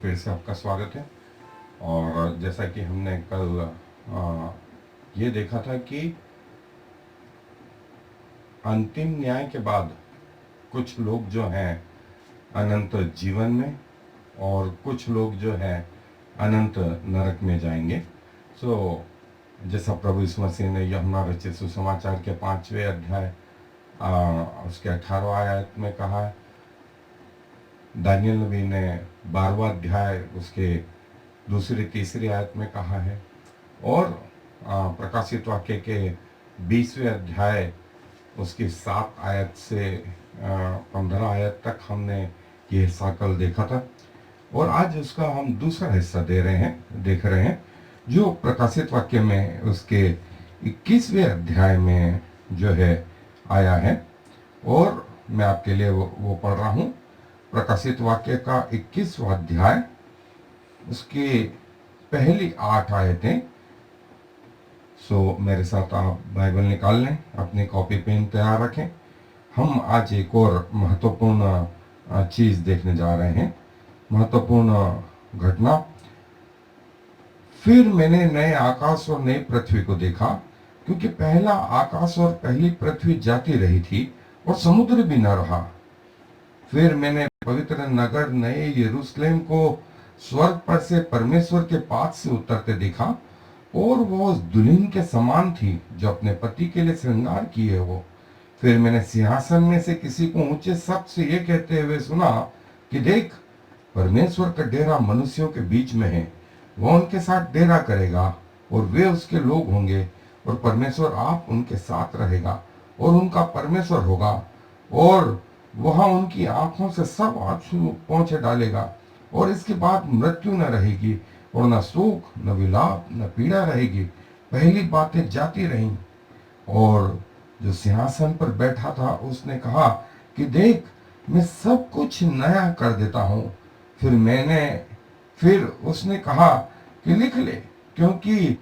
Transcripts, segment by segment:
फिर से आपका स्वागत है। और जैसा कि हमने कल ये देखा था कि अंतिम न्याय के बाद कुछ लोग जो हैं अनंत जीवन में और कुछ लोग जो हैं अनंत नरक में जाएंगे। जैसा प्रभु यीशु मसीह ने यूहन्ना रचित सुसमाचार के 5वें अध्याय उसके 18वां आयत में कहा है। दानियल नबी ने 12वां अध्याय उसके दूसरी तीसरी आयत में कहा है। और प्रकाशित वाक्य के 20वें अध्याय उसकी 7 आयत से 15 आयत तक हमने ये हिस्सा कल देखा था। और आज उसका हम दूसरा हिस्सा देख रहे हैं जो प्रकाशित वाक्य में उसके 21वें अध्याय में जो है आया है। और मैं आपके लिए वो पढ़ रहा हूँ। प्रकाशित वाक्य का 21वां अध्याय उसकी पहली 8 आयतें। मेरे साथ आप बाइबल निकाल लें, अपनी कॉपी पेन तैयार रखें। हम आज एक और महत्वपूर्ण चीज देखने जा रहे हैं, महत्वपूर्ण घटना। फिर मैंने नए आकाश और नई पृथ्वी को देखा, क्योंकि पहला आकाश और पहली पृथ्वी जाती रही थी और समुद्र भी न रहा। फिर मैंने पवित्र नगर नए यरूशलेम को स्वर्ग पर से परमेश्वर के पास से उतरते देखा, और वो उस दुल्हन के समान थी जो अपने पति के लिए श्रृंगार किए हो। फिर मैंने सिंहासन में से किसी को ऊंचे शब्द से ये कहते हुए सुना कि देख, परमेश्वर का डेरा मनुष्यों के बीच में है। वह उनके साथ डेरा करेगा और वे उसके लोग होंगे, और परमेश्वर आप उनके साथ रहेगा और उनका परमेश्वर होगा। और वह उनकी आंखों से सब आंसू पोंछे डालेगा, और इसके बाद मृत्यु न रहेगी, और न सुख न विलाप न पीड़ा रहेगी। पहली बातें जाती रहीं। और जो सिंहासन पर बैठा था उसने कहा कि देख, मैं सब कुछ नया कर देता हूँ। फिर उसने कहा कि लिख ले, क्योंकि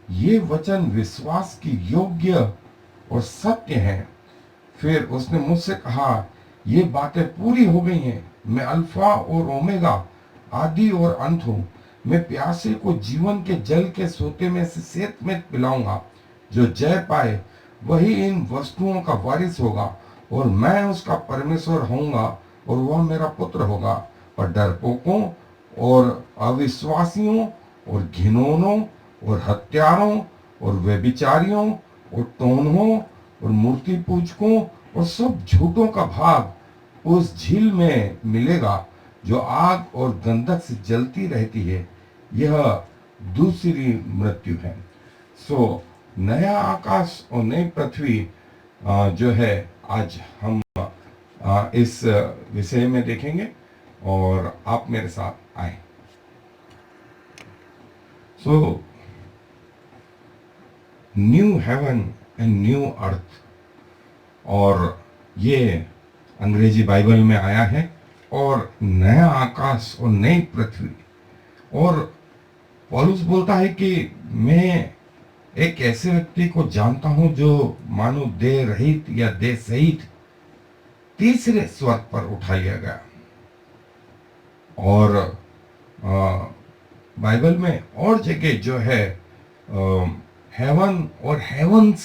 ये वचन विश्वास की योग्य और सत्य हैं। फिर उसने मुझसे कहा, ये बातें पूरी हो गई हैं। मैं अल्फा और ओमेगा, आदि और अंत हूँ। मैं प्यासे को जीवन के जल के सोते में से सेत में पिलाऊंगा। जो जय पाए वही इन वस्तुओं का वारिस होगा, और मैं उसका परमेश्वर होऊंगा और वह मेरा पुत्र होगा। पर डरपोकों और अविश्वासियों और घिनौनों और हत्यारों और व्यभिचारियों और टोनहों और मूर्ति पूजकों और सब झूठों का भाग उस झील में मिलेगा जो आग और गंधक से जलती रहती है। यह दूसरी मृत्यु है। नया आकाश और नई पृथ्वी जो है आज हम इस विषय में देखेंगे, और आप मेरे साथ आए। न्यू हेवन एंड न्यू अर्थ, और ये अंग्रेजी बाइबल में आया है। और नया आकाश और नई पृथ्वी। और पौलुस बोलता है कि मैं एक ऐसे व्यक्ति को जानता हूं जो मानो देह रहित या देह सहित तीसरे स्वर्ग पर उठा लिया गया। और बाइबल में और जगह जो है हेवन और हेवंस,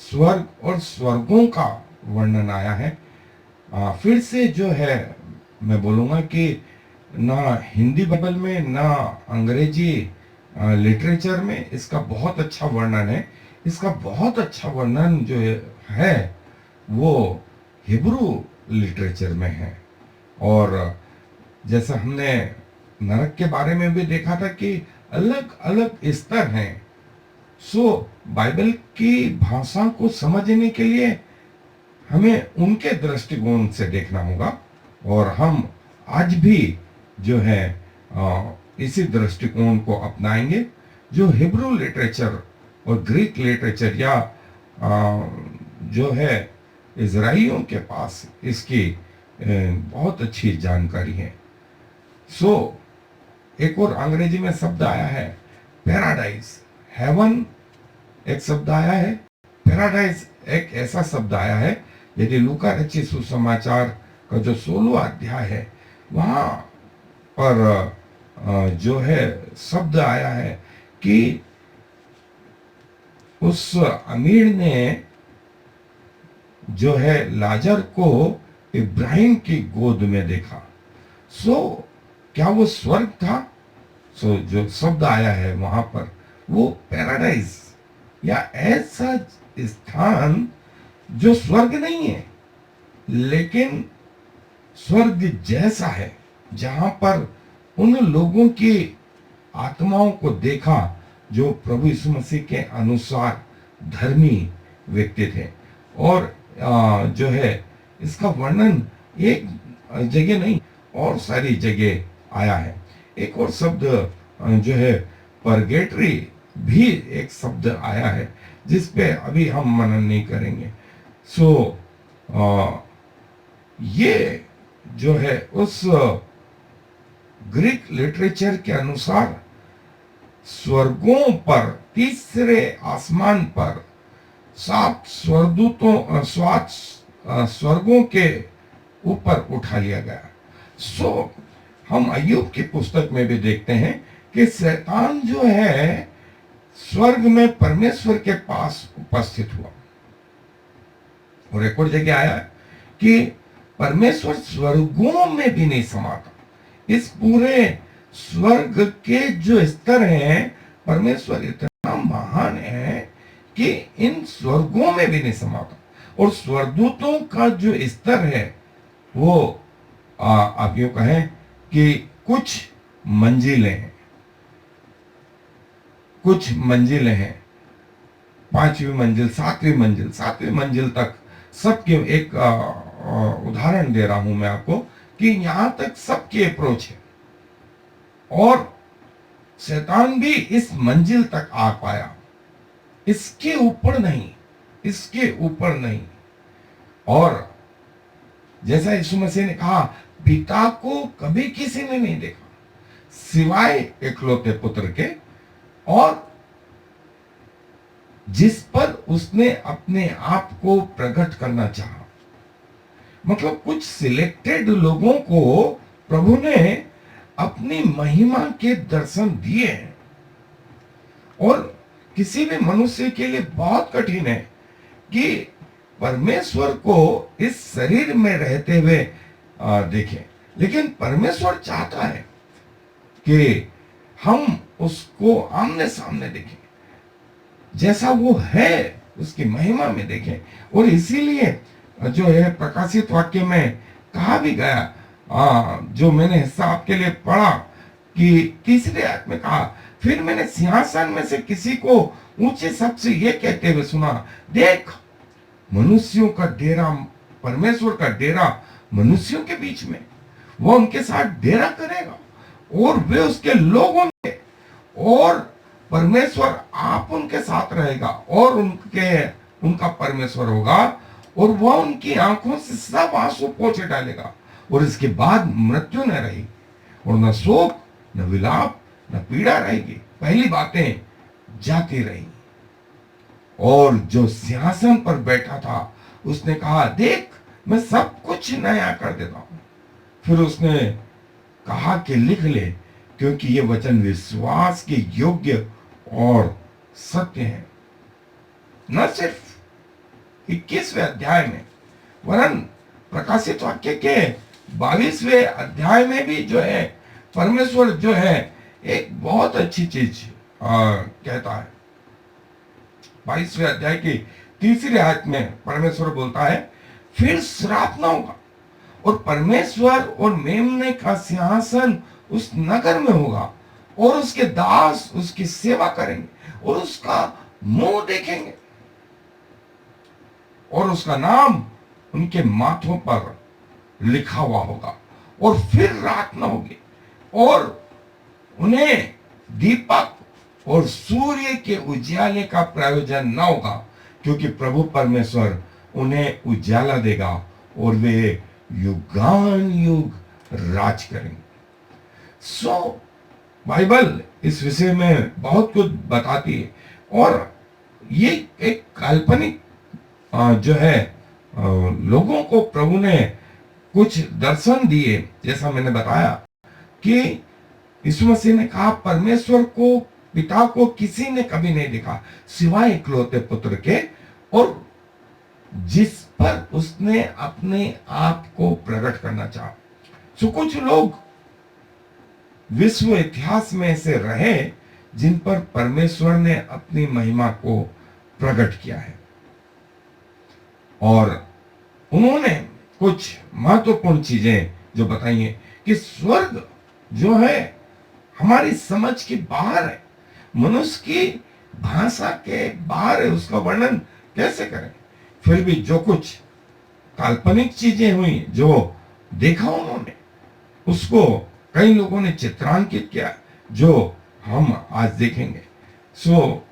स्वर्ग और स्वर्गों का वर्णन आया है। फिर से जो है मैं बोलूंगा कि ना हिंदी बाइबल में ना अंग्रेजी लिटरेचर में इसका बहुत अच्छा वर्णन है। इसका बहुत अच्छा वर्णन जो है वो हिब्रू लिटरेचर में है। और जैसा हमने नरक के बारे में भी देखा था कि अलग अलग स्तर हैं। बाइबल की भाषा को समझने के लिए हमें उनके दृष्टिकोण से देखना होगा। और हम आज भी जो है इसी दृष्टिकोण को अपनाएंगे जो हिब्रू लिटरेचर और ग्रीक लिटरेचर या जो है इजराइलियों के पास इसकी बहुत अच्छी जानकारी है। एक और अंग्रेजी में शब्द आया है पैराडाइज। हेवन एक शब्द आया है, पैराडाइज एक ऐसा शब्द आया है। यदि लूका रचित सुसमाचार का जो 16वां अध्याय है, वहां पर जो है शब्द आया है कि उस अमीर ने जो है लाजर को इब्राहिम की गोद में देखा। सो क्या वो स्वर्ग था? सो जो शब्द आया है वहां पर वो पैराडाइज या ऐसा स्थान जो स्वर्ग नहीं है लेकिन स्वर्ग जैसा है, जहां पर उन लोगों की आत्माओं को देखा जो प्रभु यीशु मसीह के अनुसार धर्मी व्यक्ति थे। और जो है इसका वर्णन एक जगह नहीं और सारी जगह आया है। एक और शब्द जो है परगेटरी भी एक शब्द आया है जिस पे अभी हम मनन नहीं करेंगे। सो ये जो है उस ग्रीक लिटरेचर के अनुसार स्वर्गों पर, तीसरे आसमान पर 7 स्वर्गदूतों, 7 स्वर्गों के ऊपर उठा लिया गया। सो हम अय्यूब की पुस्तक में भी देखते हैं कि शैतान जो है स्वर्ग में परमेश्वर के पास उपस्थित हुआ। और एक और जगह आया है कि परमेश्वर स्वर्गों में भी नहीं समाता। इस पूरे स्वर्ग के जो स्तर हैं, परमेश्वर इतना महान है कि इन स्वर्गों में भी नहीं समाता। और स्वर्गदूतों का जो स्तर है वो आप यूं कहें कि कुछ मंजिलें हैं, कुछ मंजिलें हैं, 5वीं मंजिल, 7वीं मंजिल तक सबके एक उदाहरण दे रहा हूं मैं आपको कि यहां तक सबकी अप्रोच है। और शैतान भी इस मंजिल तक आ पाया, इसके ऊपर नहीं, इसके ऊपर नहीं। और जैसा यीशु मसीह ने कहा, पिता को कभी किसी ने नहीं देखा सिवाय इकलौते पुत्र के, और जिस पर उसने अपने आप को प्रकट करना चाहा। मतलब कुछ सिलेक्टेड लोगों को प्रभु ने अपनी महिमा के दर्शन दिए हैं। और किसी भी मनुष्य के लिए बहुत कठिन है कि परमेश्वर को इस शरीर में रहते हुए देखें, लेकिन परमेश्वर चाहता है कि हम उसको आमने सामने देखें, जैसा वो है उसकी महिमा में देखें। और इसीलिए जो है प्रकाशित वाक्य में कहा भी गया, जो मैंने हिस्सा आपके लिए पढ़ा कि 3रे आयत में कहा, फिर मैंने सिंहासन में से किसी को ऊंचे शब्द से यह कहते हुए सुना, देख मनुष्यों का डेरा, परमेश्वर का डेरा मनुष्यों के बीच में, वह उनके साथ डेरा करेगा और वे उसके लोग होंगे, और परमेश्वर आप उनके साथ रहेगा और उनका परमेश्वर होगा, और वह उनकी आंखों से सब आंसू पोंछे डालेगा। और इसके बाद मृत्यु न रही, और न शोक, न विलाप, न पीड़ा रहेगी, पहली बातें जाती रही। और जो सिंहासन पर बैठा था उसने कहा, देख मैं सब कुछ नया कर देता हूं। फिर उसने कहा कि लिख ले, क्योंकि ये वचन विश्वास के योग्य और सत्य है। न सिर्फ 21वें अध्याय में, वरन प्रकाशित वाक्य के 22वें अध्याय में भी जो है परमेश्वर जो है एक बहुत अच्छी चीज कहता है। 22वें अध्याय की 3री आयत में परमेश्वर बोलता है, फिर श्राप न होगा, और परमेश्वर और मेमने का सिंहासन उस नगर में होगा, और उसके दास उसकी सेवा करेंगे और उसका मुंह देखेंगे, और उसका नाम उनके माथों पर लिखा हुआ होगा। और फिर रात न होगी, और उन्हें दीपक और सूर्य के उजाले का प्रयोजन न होगा, क्योंकि प्रभु परमेश्वर उन्हें उजाला देगा और वे युगान युग राज करेंगे। सो बाइबल इस विषय में बहुत कुछ बताती है, और ये एक काल्पनिक जो है लोगों को प्रभु ने कुछ दर्शन दिए, जैसा मैंने बताया कि यीशु मसीह ने कहा परमेश्वर को, पिता को किसी ने कभी नहीं देखा सिवाय इकलौते पुत्र के, और जिस पर उसने अपने आप को प्रकट करना चाहा। सो कुछ लोग विश्व इतिहास में ऐसे रहे जिन पर परमेश्वर ने अपनी महिमा को प्रकट किया है, और उन्होंने कुछ महत्वपूर्ण चीजें जो बताई हैं कि स्वर्ग जो है हमारी समझ के बाहर है, मनुष्य की भाषा के बाहर है, उसका वर्णन कैसे करें। फिर भी जो कुछ काल्पनिक चीजें हुई जो देखा उन्होंने, उसको कई लोगों ने चित्रांकित किया जो हम आज देखेंगे। सो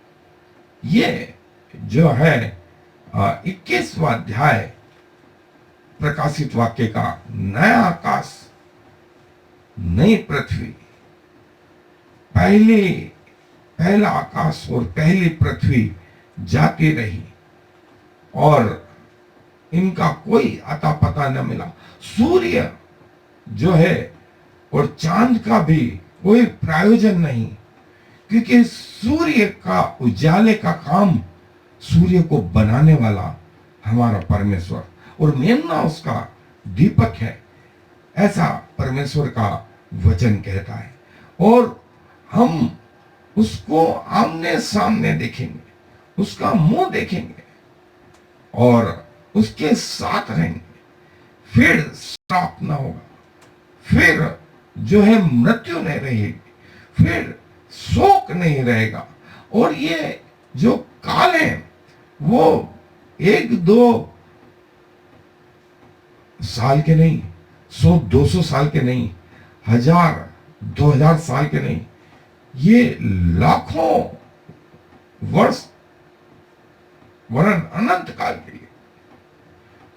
ये जो है 21वां अध्याय प्रकाशित वाक्य का, नया आकाश नई पृथ्वी, पहला आकाश और पहली पृथ्वी जाती रही और इनका कोई अता पता न मिला। सूर्य जो है और चांद का भी कोई प्रयोजन नहीं, क्योंकि सूर्य का उजाले का काम सूर्य को बनाने वाला हमारा परमेश्वर, और मेमना उसका दीपक है, ऐसा परमेश्वर का वचन कहता है। और हम उसको आमने सामने देखेंगे, उसका मुंह देखेंगे और उसके साथ रहेंगे, फिर श्राप ना होगा, फिर जो है मृत्यु नहीं रहेगी, फिर शोक नहीं रहेगा। और ये जो काल है वो 1-2 साल के नहीं, 100-200 साल के नहीं, 1000-2000 साल के नहीं, ये लाखों वर्ष वरन अनंत काल के लिए।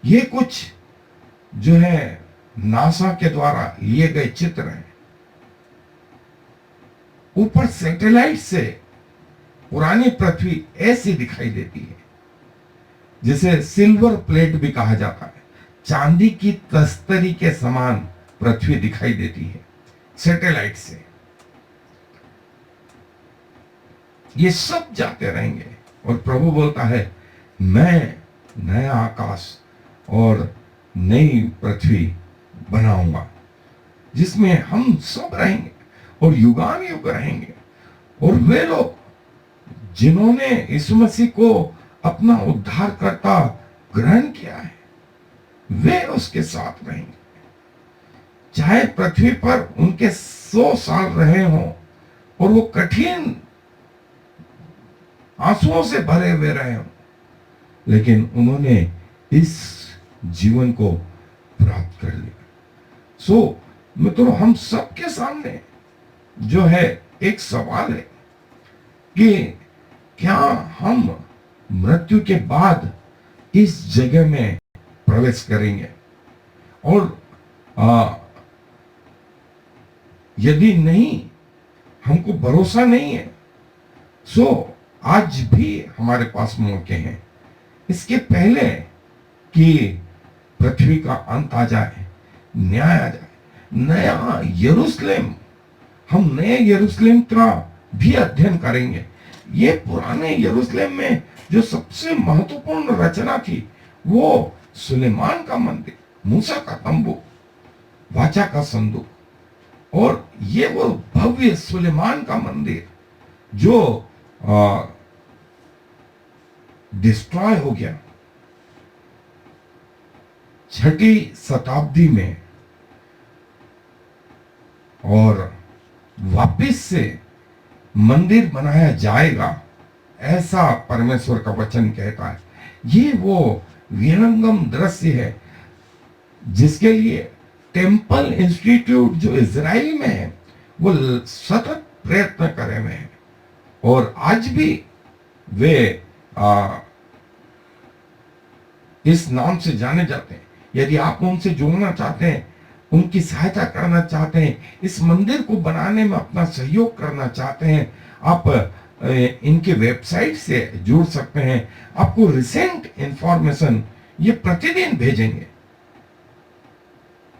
ये कुछ जो है नासा के द्वारा लिए गए चित्र हैं। ऊपर सैटेलाइट से पुरानी पृथ्वी ऐसी दिखाई देती है जिसे सिल्वर प्लेट भी कहा जाता है, चांदी की तस्तरी के समान पृथ्वी दिखाई देती है सैटेलाइट से। ये सब जाते रहेंगे और प्रभु बोलता है मैं नया आकाश और नई पृथ्वी बनाऊंगा जिसमें हम सब रहेंगे और युगान युग रहेंगे। और वे लोग जिन्होंने यीशु मसीह को अपना उद्धारकर्ता ग्रहण किया है, वे उसके साथ रहेंगे, चाहे पृथ्वी पर उनके 100 साल रहे हों और वो कठिन आंसुओं से भरे हुए रहे हों, लेकिन उन्होंने इस जीवन को प्राप्त कर लिया। सो मित्रों, हम सबके सामने जो है एक सवाल है कि क्या हम मृत्यु के बाद इस जगह में प्रवेश करेंगे, और यदि नहीं, हमको भरोसा नहीं है, सो आज भी हमारे पास मौके हैं। इसके पहले कि पृथ्वी का अंत आ जाए, न्याय आ जाए, नया यरूशलेम, हम नए यरूशलेम का भी अध्ययन करेंगे। ये पुराने यरूशलेम में जो सबसे महत्वपूर्ण रचना थी वो सुलेमान का मंदिर, मूसा का तंबू, वाचा का संदूक, और ये वो भव्य सुलेमान का मंदिर जो डिस्ट्रॉय हो गया 6वीं शताब्दी में, और वापिस से मंदिर बनाया जाएगा, ऐसा परमेश्वर का वचन कहता है। ये वो विहंगम दृश्य है जिसके लिए टेम्पल इंस्टीट्यूट जो इजराइल में है वो सतत प्रयत्न करे हुए हैं, और आज भी वे इस नाम से जाने जाते हैं। यदि आप उनसे जुड़ना चाहते हैं, उनकी सहायता करना चाहते हैं, इस मंदिर को बनाने में अपना सहयोग करना चाहते हैं, आप इनके वेबसाइट से जुड़ सकते हैं। आपको रिसेंट इंफॉर्मेशन ये प्रतिदिन भेजेंगे।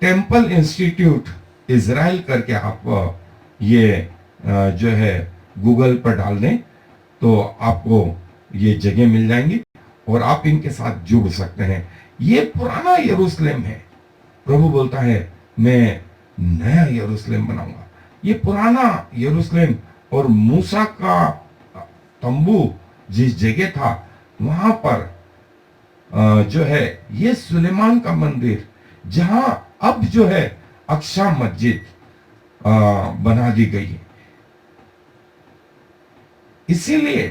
टेम्पल इंस्टीट्यूट इज़राइल करके आप ये जो है गूगल पर डाल दें तो आपको ये जगह मिल जाएंगी और आप इनके साथ जुड़ सकते हैं। ये पुराना यरूशलेम है। प्रभु बोलता है मैं नया यरूशलेम बनाऊंगा। ये पुराना यरूशलेम और मूसा का तंबू जिस जगह था वहां पर जो है ये सुलेमान का मंदिर, जहां अब जो है अक्सा मस्जिद बना दी गई है। इसीलिए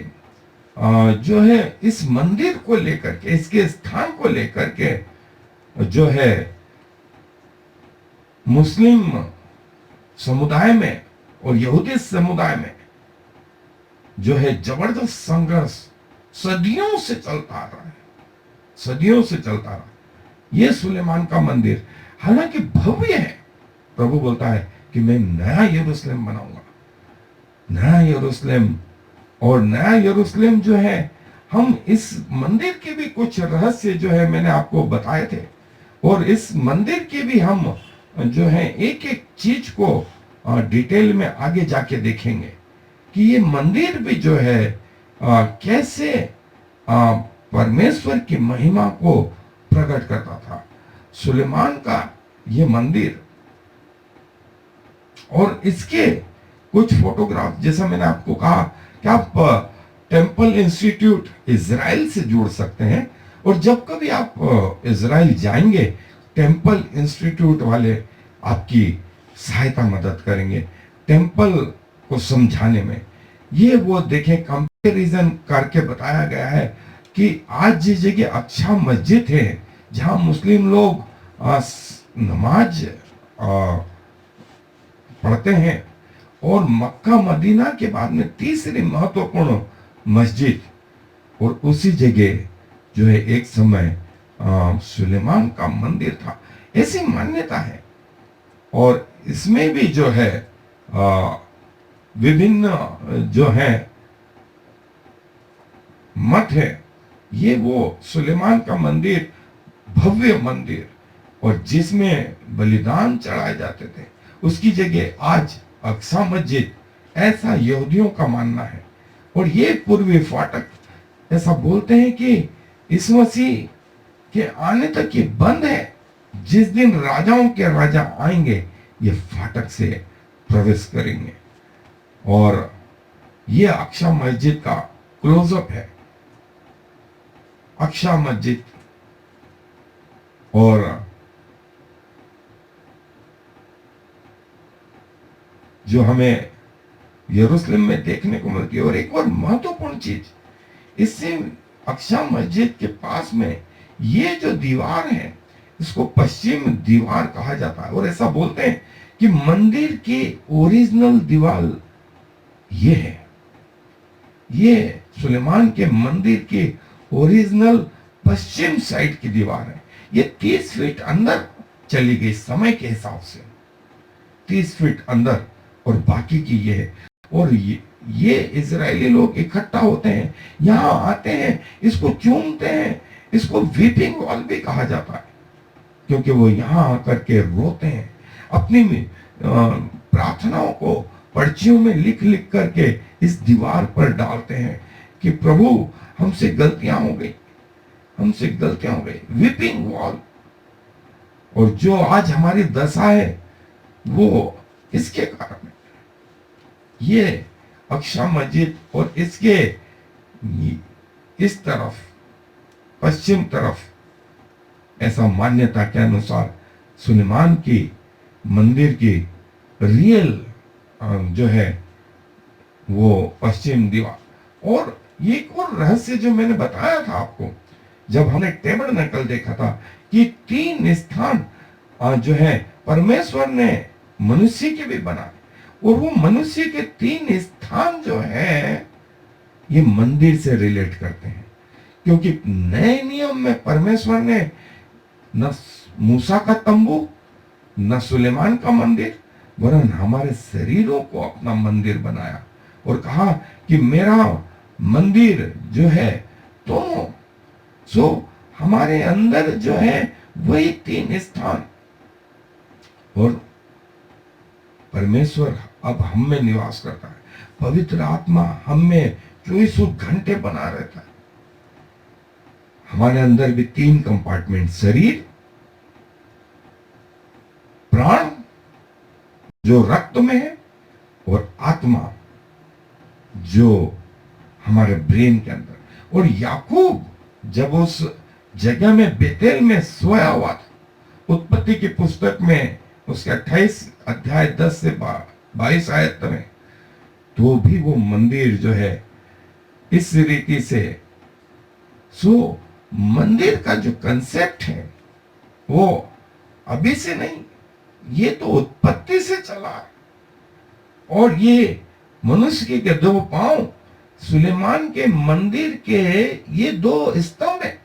जो है इस मंदिर को लेकर के, इसके स्थान को लेकर के जो है मुस्लिम समुदाय में और यहूदी समुदाय में जो है जबरदस्त संघर्ष सदियों से चलता आ रहा है, सदियों से चलता रहा। यह सुलेमान का मंदिर हालांकि भव्य है, प्रभु बोलता है कि मैं नया यरूशलेम बनाऊंगा, नया यरूशलेम। और नया यरूशलेम जो है, हम इस मंदिर के भी कुछ रहस्य जो है मैंने आपको बताए थे, और इस मंदिर के भी हम जो है एक एक चीज को डिटेल में आगे जाके देखेंगे कि ये मंदिर भी जो है कैसे परमेश्वर की महिमा को प्रकट करता था। सुलेमान का ये मंदिर और इसके कुछ फोटोग्राफ, जैसा मैंने आपको कहा कि आप टेम्पल इंस्टीट्यूट इज़राइल से जुड़ सकते हैं, और जब कभी आप इज़राइल जाएंगे टेम्पल इंस्टीट्यूट वाले आपकी सहायता मदद करेंगे टेम्पल को समझाने में। ये वो देखें कंपैरिजन करके बताया गया है कि आज जिस जगह अच्छा मस्जिद है जहां मुस्लिम लोग नमाज पढ़ते हैं, और मक्का मदीना के बाद में तीसरी महत्वपूर्ण मस्जिद, और उसी जगह जो है एक समय सुलेमान का मंदिर था, ऐसी मान्यता है। और इसमें भी जो है विभिन्न जो है मत है। ये वो सुलेमान का मंदिर, भव्य मंदिर, और जिसमें बलिदान चढ़ाए जाते थे, उसकी जगह आज अक्सा मस्जिद, ऐसा यहूदियों का मानना है। और ये पूर्वी फाटक, ऐसा बोलते हैं कि इस मसीह के आने तक ये बंद है। जिस दिन राजाओं के राजा आएंगे ये फाटक से प्रवेश करेंगे। और ये अक्सा मस्जिद का क्लोजअप है, अक्सा मस्जिद। और जो हमें यरूशलेम में देखने को मिलती है। और एक और महत्वपूर्ण चीज, इससे अक्सा मस्जिद के पास में ये जो दीवार है, इसको पश्चिम दीवार कहा जाता है। और ऐसा बोलते हैं कि मंदिर की ओरिजिनल दीवार ये है, ये सुलेमान के मंदिर की ओरिजिनल पश्चिम साइड की दीवार है। ये 30 फीट अंदर चली गई समय के हिसाब से, 30 फीट अंदर, और बाकी की ये है। और ये इजरायली लोग इकट्ठा होते हैं, यहां आते हैं, इसको चूमते हैं। इसको वीपिंग वॉल भी कहा जाता है, क्योंकि वो यहां आकर के रोते हैं, अपनी प्रार्थनाओं को पर्चियों में लिख लिख करके इस दीवार पर डालते हैं कि प्रभु हमसे गलतियां हो गई, हमसे गलतियां हो गई। Weeping wall. और जो आज हमारी दशा है वो इसके कारण है। ये अक्सा मस्जिद और इसके इस तरफ, पश्चिम तरफ, ऐसा मान्यता के अनुसार सुलेमान की मंदिर की रियल जो है वो पश्चिम दीवार। और ये एक और रहस्य जो मैंने बताया था आपको जब हमने टेबरनेकल देखा था, कि 3 स्थान जो है परमेश्वर ने मनुष्य के भी बनाए, और वो मनुष्य के 3 स्थान जो है ये मंदिर से रिलेट करते हैं। क्योंकि नए नियम में परमेश्वर ने न मूसा का तंबू, न सुलेमान का मंदिर, वरन हमारे शरीरों को अपना मंदिर बनाया, और कहा कि मेरा मंदिर जो है दोनों, सो हमारे अंदर जो है वही 3 स्थान। और परमेश्वर अब हम में निवास करता है। पवित्र आत्मा हम में 24 घंटे बना रहता है। हमारे अंदर भी 3 कंपार्टमेंट, शरीर, प्राण जो रक्त में है, और आत्मा जो हमारे ब्रेन के अंदर। और याकूब जब उस जगह में बेतेल में सोया हुआ था, उत्पत्ति की पुस्तक में उसके 28 अध्याय 10 से 22 आयत में, तो भी वो मंदिर जो है इस रीति से, सो मंदिर का जो कंसेप्ट है वो अभी से नहीं, ये तो उत्पत्ति से चला है। और ये मनुष्य के 2 पांव, सुलेमान के मंदिर के ये 2 स्तंभ है।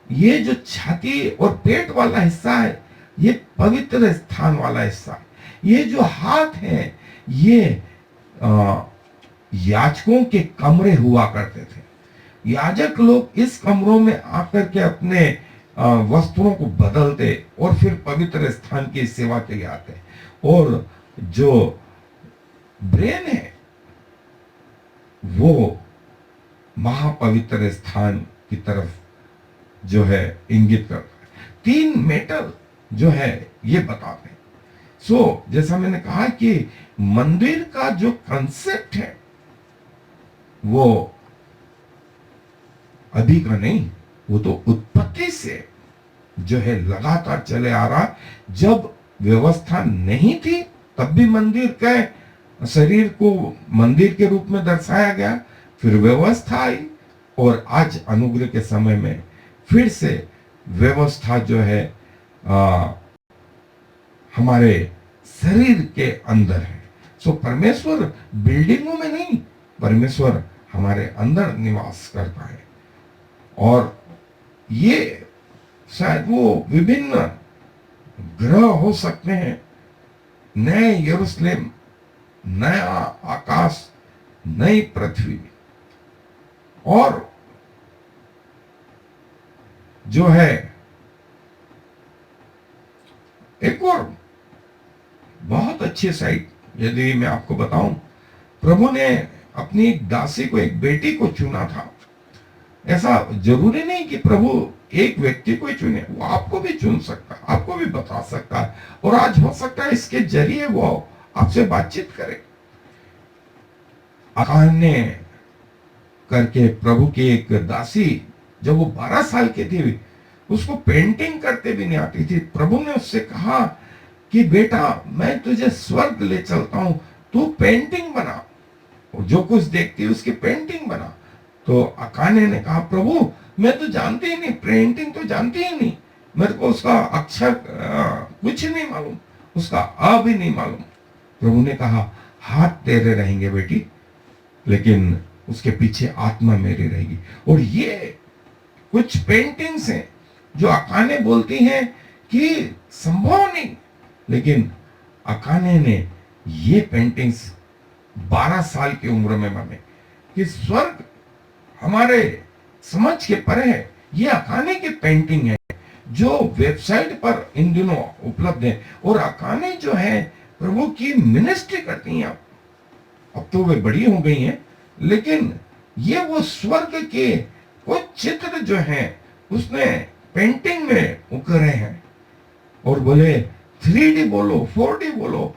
ये जो छाती और पेट वाला हिस्सा है, ये पवित्र स्थान वाला हिस्सा है। ये जो हाथ है, ये याजकों के कमरे हुआ करते थे। याजक लोग इस कमरों में आकर के अपने वस्त्रों को बदलते और फिर पवित्र स्थान की सेवा के लिए आते। और जो ब्रेन है वो महापवित्र स्थान की तरफ जो है इंगित करता है। 3 मेटल जो है ये बताते हैं। सो जैसा मैंने कहा कि मंदिर का जो कंसेप्ट है वो अभी का नहीं, वो तो उत्पत्ति से जो है लगातार चले आ रहा। जब व्यवस्था नहीं थी तब भी मंदिर के शरीर को मंदिर के रूप में दर्शाया गया, फिर व्यवस्था आई, और आज अनुग्रह के समय में फिर से व्यवस्था जो है हमारे शरीर के अंदर है। सो परमेश्वर बिल्डिंगों में नहीं, परमेश्वर हमारे अंदर निवास करता है। और ये शायद वो विभिन्न ग्रह हो सकते हैं, नए यरूशलेम, नया आकाश, नई पृथ्वी, और जो है एक और बहुत अच्छी साइट, यदि मैं आपको बताऊं, प्रभु ने अपनी एक दासी को, एक बेटी को चुना था। ऐसा जरूरी नहीं कि प्रभु एक व्यक्ति को ही चुने, वो आपको भी चुन सकता है, आपको भी बता सकता है, और आज हो सकता है इसके जरिए वो आपसे बातचीत करे। अकान ने करके प्रभु की एक दासी, जब वो 12 साल की थी, उसको पेंटिंग करते भी नहीं आती थी। प्रभु ने उससे कहा कि बेटा मैं तुझे स्वर्ग ले चलता हूं, तू पेंटिंग बना, और जो कुछ देखती है उसकी पेंटिंग बना। तो अकाने ने कहा प्रभु मैं तो जानती ही नहीं, पेंटिंग तो जानती ही नहीं, मेरे को उसका अक्षर कुछ नहीं मालूम, उसका अ भी नहीं मालूम। प्रभु ने कहा हाथ तेरे रहेंगे बेटी, लेकिन उसके पीछे आत्मा मेरी रहेगी। और ये कुछ पेंटिंग्स हैं जो अकाने बोलती हैं कि संभव नहीं, लेकिन अकाने ने ये पेंटिंग्स 12 साल की उम्र में बने कि स्वर्ग हमारे समझ के परे है। ये अकाने की पेंटिंग है जो वेबसाइट पर इन दिनों उपलब्ध है। और अकाने जो है प्रभु की मिनिस्ट्री करती हैं। अब तो वे बड़ी हो गई हैं, लेकिन ये वो स्वर्ग के कुछ चित्र जो हैं उसने पेंटिंग में उकरे हैं। और बोले 3D बोलो, 4D बोलो,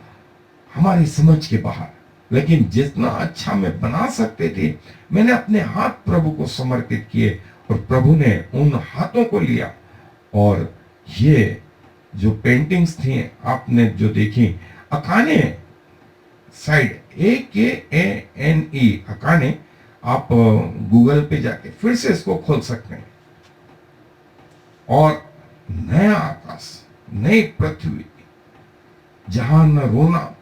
हमारी समझ के बाहर, लेकिन जितना अच्छा मैं बना सकते थे, मैंने अपने हाथ प्रभु को समर्पित किए, और प्रभु ने उन हाथों को लिया। और ये जो पेंटिंग्स थी आपने जो देखी, अकाने साइड AKANE, अकाने, आप गूगल पे जाके फिर से इसको खोल सकते हैं। और नया आकाश, नई पृथ्वी, जहां न रोना,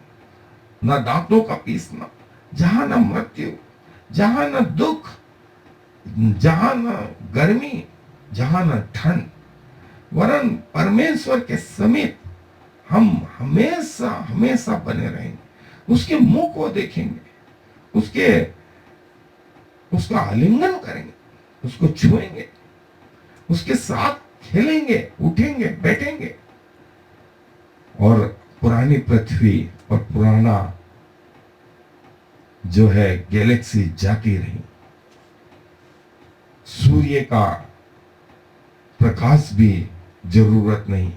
न दांतों का पीसना, जहां न मृत्यु, जहां न दुख, जहां न गर्मी, जहां न ठंड, वरन परमेश्वर के समीप हम हमेशा हमेशा बने रहेंगे। उसके मुंह को देखेंगे, उसका आलिंगन करेंगे, उसको छुएंगे, उसके साथ खेलेंगे, उठेंगे, बैठेंगे। और पुरानी पृथ्वी और पुराना जो है गैलेक्सी जाती रही। सूर्य का प्रकाश भी जरूरत नहीं,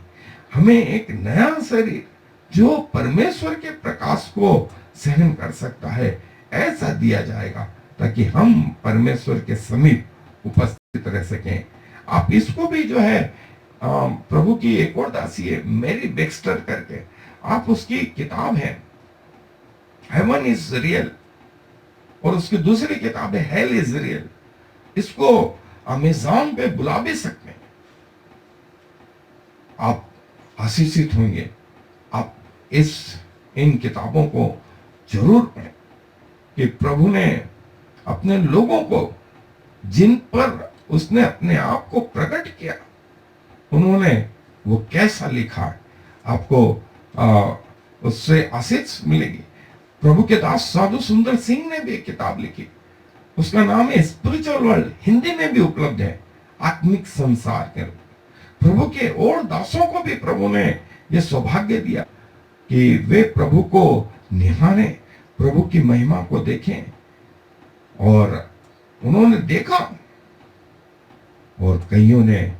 हमें एक नया शरीर जो परमेश्वर के प्रकाश को सहन कर सकता है ऐसा दिया जाएगा, ताकि हम परमेश्वर के समीप उपस्थित रह सकें। आप इसको भी जो है प्रभु की एक और दासी है मैरी बेक्स्टर करके, आप उसकी किताब है हेवन इज रियल, और उसकी दूसरी किताब है हेल इज रियल। इसको अमेज़न पे बुला भी सकते हैं। आप आशीषित होंगे। आप इन किताबों को जरूर पढ़ें कि प्रभु ने अपने लोगों को, जिन पर उसने अपने आप को प्रकट किया, उन्होंने वो कैसा लिखा है, आपको उससे आशीष मिलेगी। प्रभु के दास साधु सुंदर सिंह ने भी एक किताब लिखी, उसका नाम है स्पिरिचुअल वर्ल्ड, हिंदी में भी उपलब्ध है, आत्मिक संसार के रूप। प्रभु के और दासों को भी प्रभु ने यह सौभाग्य दिया कि वे प्रभु को निहारें, प्रभु की महिमा को देखें, और उन्होंने देखा, और कईयों ने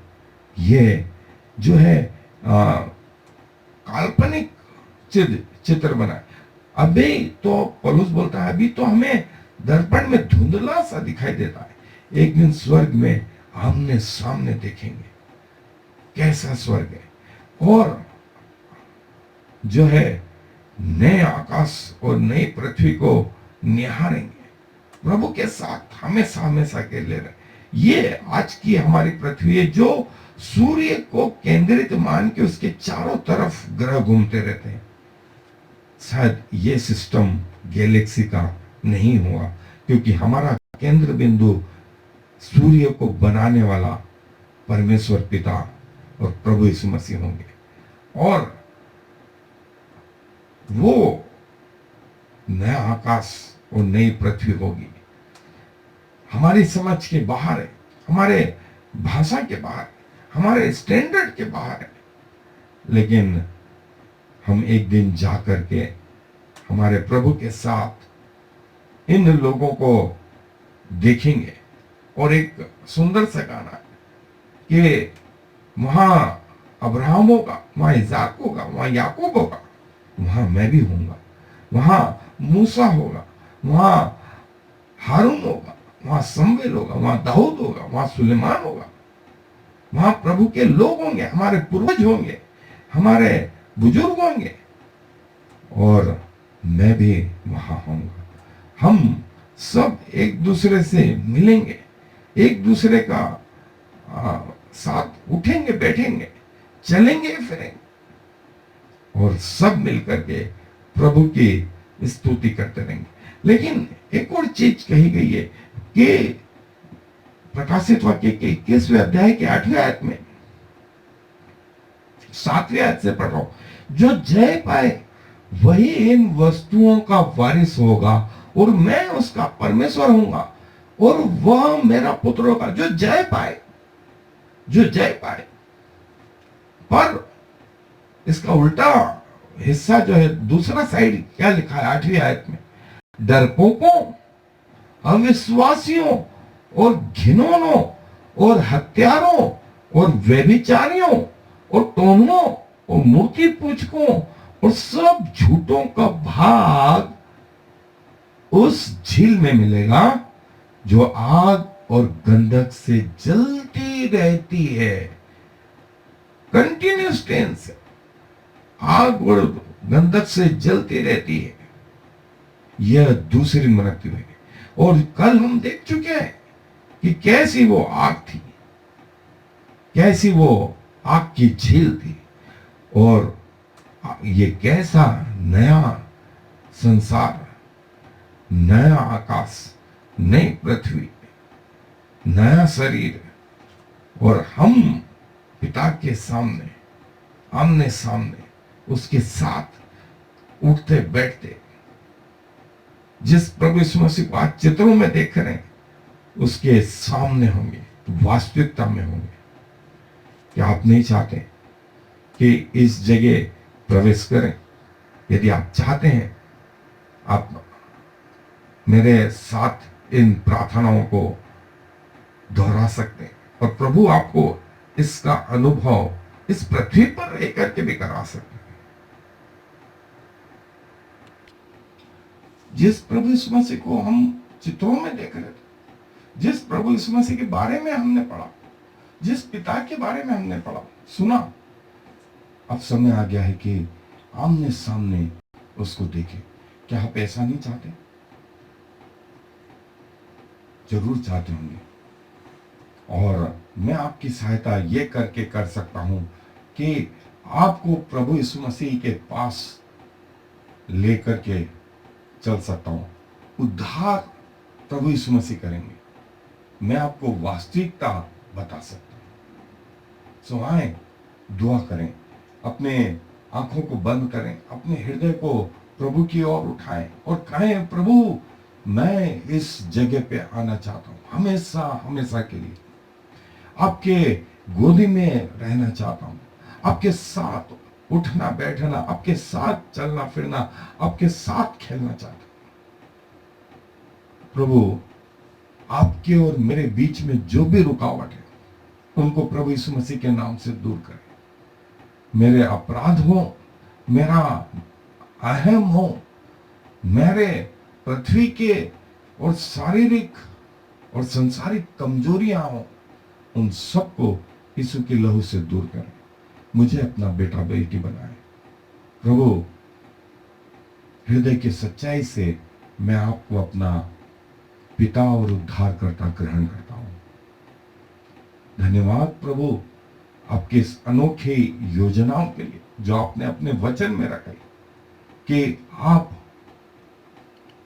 ये जो है काल्पनिक चित्र बनाए। अभी तो पौलुस बोलता है, अभी तो हमें दर्पण में धुंधला सा दिखाई देता है, एक दिन स्वर्ग में आमने सामने देखेंगे। कैसा स्वर्ग है, और जो है नए आकाश और नई पृथ्वी को निहारेंगे, प्रभु के साथ हमेशा हमेशा के ले रहे। ये आज की हमारी पृथ्वी है जो सूर्य को केंद्रित मान के उसके चारों तरफ ग्रह घूमते रहते हैं। शायद ये सिस्टम गैलेक्सी का नहीं हुआ, क्योंकि हमारा केंद्र बिंदु सूर्य को बनाने वाला परमेश्वर पिता और प्रभु यीशु मसीह होंगे, और वो नया आकाश और नई पृथ्वी होगी। हमारी समझ के बाहर है, हमारे भाषा के बाहर, हमारे स्टैंडर्ड के बाहर है, लेकिन हम एक दिन जा करके हमारे प्रभु के साथ इन लोगों को देखेंगे। और एक सुंदर सा गाना कि वहां अब्राहम होगा, वहां इजाक होगा, वहां याकूब होगा, वहां मैं भी होऊंगा। वहां मूसा होगा, वहां हारून होगा, वहां समवेल होगा, वहां दाऊद होगा, वहां सुलेमान होगा। वहां प्रभु के लोग होंगे, हमारे पूर्वज होंगे, हमारे बुजुर्ग होंगे, और मैं भी वहां होऊंगा। हम सब एक दूसरे से मिलेंगे, एक दूसरे का साथ उठेंगे, बैठेंगे, चलेंगे, फिरेंगे, और सब मिलकर के प्रभु की स्तुति करते रहेंगे। लेकिन एक और चीज कही गई है कि प्रकाशित वाक्य के 21वें अध्याय के 8वें आयत में, 7वें आयत से पढ़ रहा हूं, जो जय पाए वही इन वस्तुओं का वारिस होगा, और मैं उसका परमेश्वर होऊंगा, और वह मेरा पुत्र होगा। जो जय पाए, जो जय पाए। पर इसका उल्टा हिस्सा जो है, दूसरा साइड क्या लिखा है 8वीं आयत में, डरपोकों, अविश्वासियों और घिनौनों और हत्यारों और व्यभिचारियों और टोनों और मूर्ति पूजकों और सब झूठों का भाग उस झील में मिलेगा जो आग और गंधक से जलती रहती है। कंटिन्यूस टेंस, आग और गंधक से जलती रहती है। यह दूसरी मृत्यु है। और कल हम देख चुके हैं कि कैसी वो आग थी, कैसी वो आग की झील थी, और ये कैसा नया संसार, नया आकाश, नई पृथ्वी, नया शरीर, और हम पिता के सामने आमने सामने उसके साथ उठते बैठते, जिस प्रभु यीशु मसीह को आज चित्रों में देख रहे हैं, उसके सामने होंगे, वास्तविकता में होंगे। क्या आप नहीं चाहते कि इस जगह प्रवेश करें? यदि आप चाहते हैं, आप मेरे साथ इन प्रार्थनाओं को दोहरा सकते हैं और प्रभु आपको इसका अनुभव इस पृथ्वी पर रह करके भी करा सकते हैं। जिस प्रभु यीशु मसीह को हम चित्रों में देख रहे थे, जिस प्रभु यीशु मसीह के बारे में हमने पढ़ा, जिस पिता के बारे में हमने पढ़ा, सुना, अब समय आ गया है कि आमने सामने उसको देखें। क्या आप ऐसा नहीं चाहते? जरूर चाहते होंगे। और मैं आपकी सहायता ये करके कर सकता हूं कि आपको प्रभु यीशु मसीह के पास लेकर के चल सकता हूं। उद्धार प्रभु यीशु मसीह करेंगे। मैं आपको वास्तविकता बता सकता हूं। सो आए, दुआ करें, अपने आंखों को बंद करें, अपने हृदय को प्रभु की ओर उठाएं और कहें, प्रभु मैं इस जगह पे आना चाहता हूं, हमेशा हमेशा के लिए आपके गोदी में रहना चाहता हूं, आपके साथ उठना बैठना, आपके साथ चलना फिरना, आपके साथ खेलना चाहता हूं। प्रभु आपके और मेरे बीच में जो भी रुकावट है, उनको प्रभु यीशु मसीह के नाम से दूर करें। मेरे अपराध हो, मेरा अहम हो, मेरे पृथ्वी के और शारीरिक और संसारिक कमजोरियां हो, उन सबको यीशु की लहू से दूर करें। मुझे अपना बेटा बेटी बनाए। प्रभु, हृदय की सच्चाई से मैं आपको अपना पिता और उद्धारकर्ता ग्रहण करता हूं। धन्यवाद प्रभु, आपके इस अनोखे योजनाओं के लिए जो आपने अपने वचन में रखे, कि आप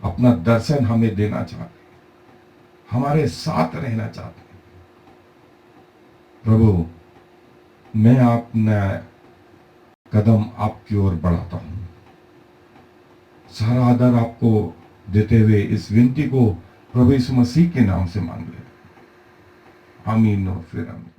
अपना दर्शन हमें देना चाहते हैं, हमारे साथ रहना चाहते हैं। प्रभु, मैं अपना कदम आपकी ओर बढ़ाता हूं। सारा आदर आपको देते हुए इस विनती को प्रभु यीशु मसीह के नाम से मांग ले। आमीन और फिर आमीन।